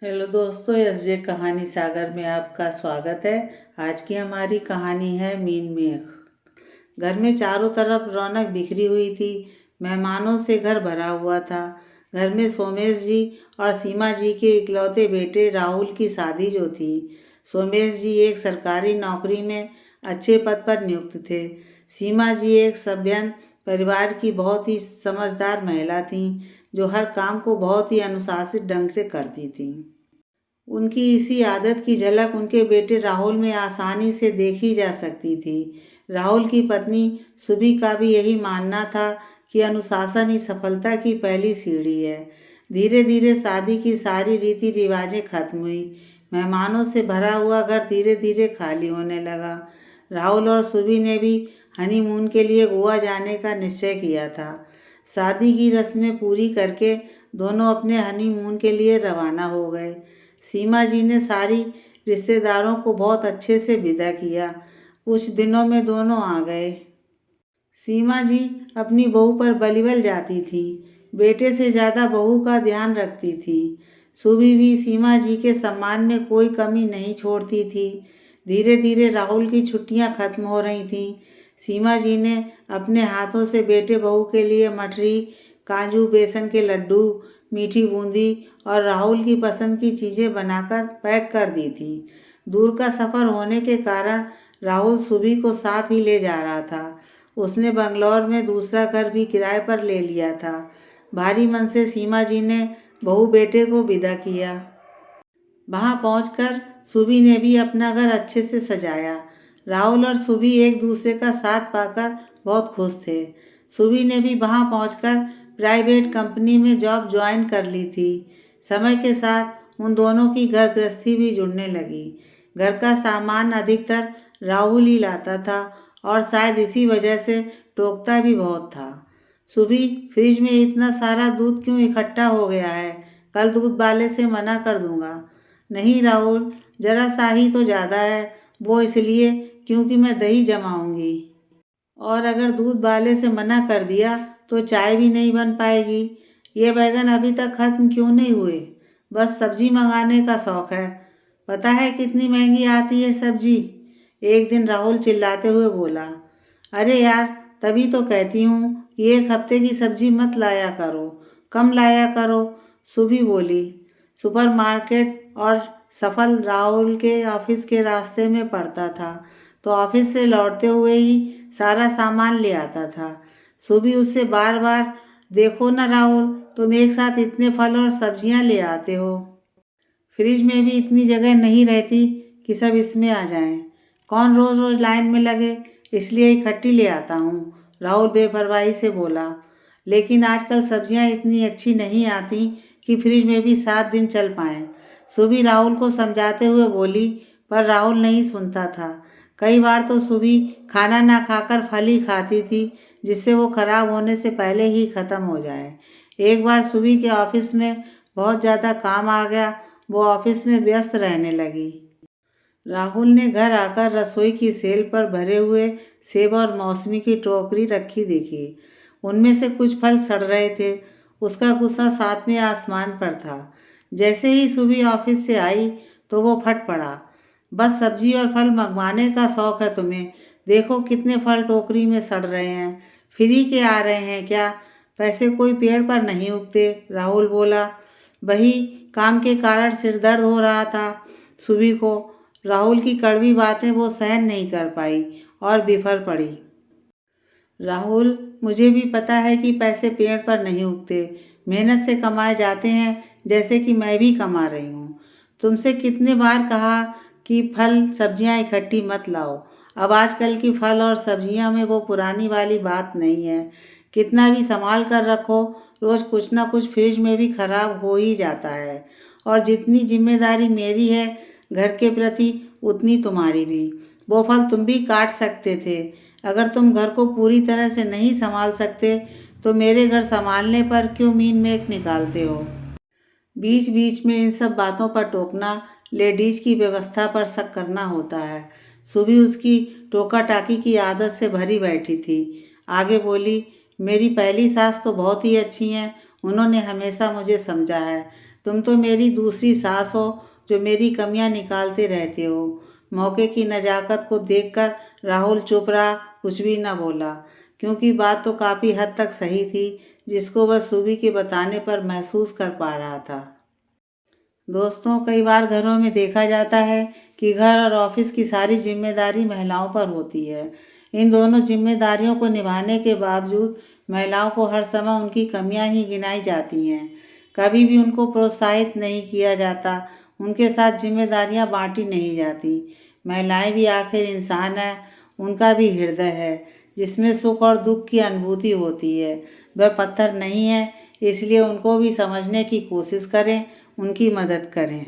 Hello दोस्तों, SJ कहानी सागर में आपका स्वागत है। आज की हमारी कहानी है मीन मेघ। घर में चारों तरफ रौनक बिखरी हुई थी। मेहमानों से घर भरा हुआ था। घर में सोमेश जी और सीमा जी के इकलौते बेटे राहुल की शादी जो थी। सोमेश जी एक सरकारी नौकरी में अच्छे पद पर नियुक्त थे। सीमा जी एक सभ्यन परिवार की बहुत ही समझदार महिला थीं, जो हर काम को बहुत ही अनुशासित ढंग से करती थीं। उनकी इसी आदत की झलक उनके बेटे राहुल में आसानी से देखी जा सकती थी। राहुल की पत्नी सुबी का भी यही मानना था कि अनुशासन ही सफलता की पहली सीढ़ी है। धीरे धीरे शादी की सारी रीति रिवाजें खत्म हुई। मेहमानों से भरा हुआ घर धीरे धीरे खाली होने लगा। राहुल और सुबी ने भी हनीमून के लिए गोवा जाने का निश्चय किया था। शादी की रस्में पूरी करके दोनों अपने हनीमून के लिए रवाना हो गए। सीमा जी ने सारी रिश्तेदारों को बहुत अच्छे से विदा किया। कुछ दिनों में दोनों आ गए। सीमा जी अपनी बहू पर बलीवल जाती थी। बेटे से ज़्यादा बहू का ध्यान रखती थी। सुबह भी सीमा जी के सम्मान में कोई कमी नहीं छोड़ती थी। धीरे धीरे राहुल की छुट्टियां खत्म हो रही थीं। सीमा जी ने अपने हाथों से बेटे बहू के लिए मठरी, काजू, बेसन के लड्डू, मीठी बूंदी और राहुल की पसंद की चीज़ें बनाकर पैक कर दी थी। दूर का सफ़र होने के कारण राहुल सुबह को साथ ही ले जा रहा था। उसने बंगलौर में दूसरा घर भी किराए पर ले लिया था। भारी मन से सीमा जी ने बहू बेटे को विदा किया। वहां पहुंचकर सुबी ने भी अपना घर अच्छे से सजाया। राहुल और सुबी एक दूसरे का साथ पाकर बहुत खुश थे। सुबी ने भी वहां पहुंचकर प्राइवेट कंपनी में जॉब ज्वाइन कर ली थी। समय के साथ उन दोनों की घर गृहस्थी भी जुड़ने लगी। घर का सामान अधिकतर राहुल ही लाता था और शायद इसी वजह से टोकता भी बहुत था। सुबी, फ्रिज में इतना सारा दूध क्यों इकट्ठा हो गया है? कल दूध वाले से मना कर दूंगा। नहीं राहुल, जरा सा ही तो ज़्यादा है। वो इसलिए क्योंकि मैं दही जमाऊंगी, और अगर दूध वाले से मना कर दिया तो चाय भी नहीं बन पाएगी। ये बैगन अभी तक खत्म क्यों नहीं हुए? बस सब्जी मंगाने का शौक है। पता है कितनी महंगी आती है सब्जी? एक दिन राहुल चिल्लाते हुए बोला। अरे यार, तभी तो कहती हूँ कि एक हफ्ते की सब्जी मत लाया करो, कम लाया करो, सुबह बोली। सुपरमार्केट और सफल राहुल के ऑफिस के रास्ते में पड़ता था, तो ऑफिस से लौटते हुए ही सारा सामान ले आता था। सुबह उससे बार बार, देखो ना राहुल, तुम एक साथ इतने फल और सब्जियां ले आते हो। फ्रिज में भी इतनी जगह नहीं रहती कि सब इसमें आ जाएं। कौन रोज रोज लाइन में लगे, इसलिए इकट्ठी ले आता हूँ, राहुल बेपरवाही से बोला। लेकिन आजकल सब्जियां इतनी अच्छी नहीं आती कि फ्रिज में भी 7 दिन चल पाएं। सुबह राहुल को समझाते हुए बोली, पर राहुल नहीं सुनता था। कई बार तो सुबह खाना ना खाकर फल ही खाती थी, जिससे वो खराब होने से पहले ही खत्म हो जाए। एक बार सुबह के ऑफिस में बहुत ज़्यादा काम आ गया। वो ऑफिस में व्यस्त रहने लगी। राहुल ने घर आकर रसोई की सेल पर भरे हुए सेब और मौसमी की टोकरी रखी देखी। उनमें से कुछ फल सड़ रहे थे। उसका गुस्सा सातवें आसमान पर था। जैसे ही सुबह ऑफिस से आई तो वो फट पड़ा। बस सब्जी और फल मंगवाने का शौक है तुम्हें? देखो कितने फल टोकरी में सड़ रहे हैं। फ्री के आ रहे हैं क्या? पैसे कोई पेड़ पर नहीं उगते, राहुल बोला। वही काम के कारण सिर दर्द हो रहा था सुबह को। राहुल की कड़वी बातें वो सहन नहीं कर पाई और बिफर पड़ी। राहुल, मुझे भी पता है कि पैसे पेड़ पर नहीं उगते, मेहनत से कमाए जाते हैं, जैसे कि मैं भी कमा रही हूँ। तुमसे कितने बार कहा कि फल सब्जियाँ इकट्ठी मत लाओ। अब आजकल की फल और सब्जियाँ में वो पुरानी वाली बात नहीं है। कितना भी संभाल कर रखो, रोज़ कुछ ना कुछ फ्रिज में भी खराब हो ही जाता है। और जितनी जिम्मेदारी मेरी है घर के प्रति, उतनी तुम्हारी भी। वो फल तुम भी काट सकते थे। अगर तुम घर को पूरी तरह से नहीं संभाल सकते तो मेरे घर संभालने पर क्यों मीन मेख निकालते हो? बीच बीच में इन सब बातों पर टोकना लेडीज की व्यवस्था पर शक करना होता है। सुबह उसकी टोका टाकी की आदत से भरी बैठी थी। आगे बोली, मेरी पहली सास तो बहुत ही अच्छी हैं। उन्होंने हमेशा मुझे समझा है। तुम तो मेरी दूसरी सास हो जो मेरी कमियां निकालते रहते हो। मौके की नज़ाकत को देखकर राहुल चुप रहा, कुछ भी न बोला, क्योंकि बात तो काफ़ी हद तक सही थी, जिसको वह सुबी के बताने पर महसूस कर पा रहा था। दोस्तों, कई बार घरों में देखा जाता है कि घर और ऑफिस की सारी जिम्मेदारी महिलाओं पर होती है। इन दोनों जिम्मेदारियों को निभाने के बावजूद महिलाओं को हर समय उनकी कमियां ही गिनाई जाती हैं। कभी भी उनको प्रोत्साहित नहीं किया जाता, उनके साथ जिम्मेदारियां बांटी नहीं जाती। महिलाएं भी आखिर इंसान है, उनका भी हृदय है जिसमें सुख और दुख की अनुभूति होती है। वह पत्थर नहीं है, इसलिए उनको भी समझने की कोशिश करें, उनकी मदद करें।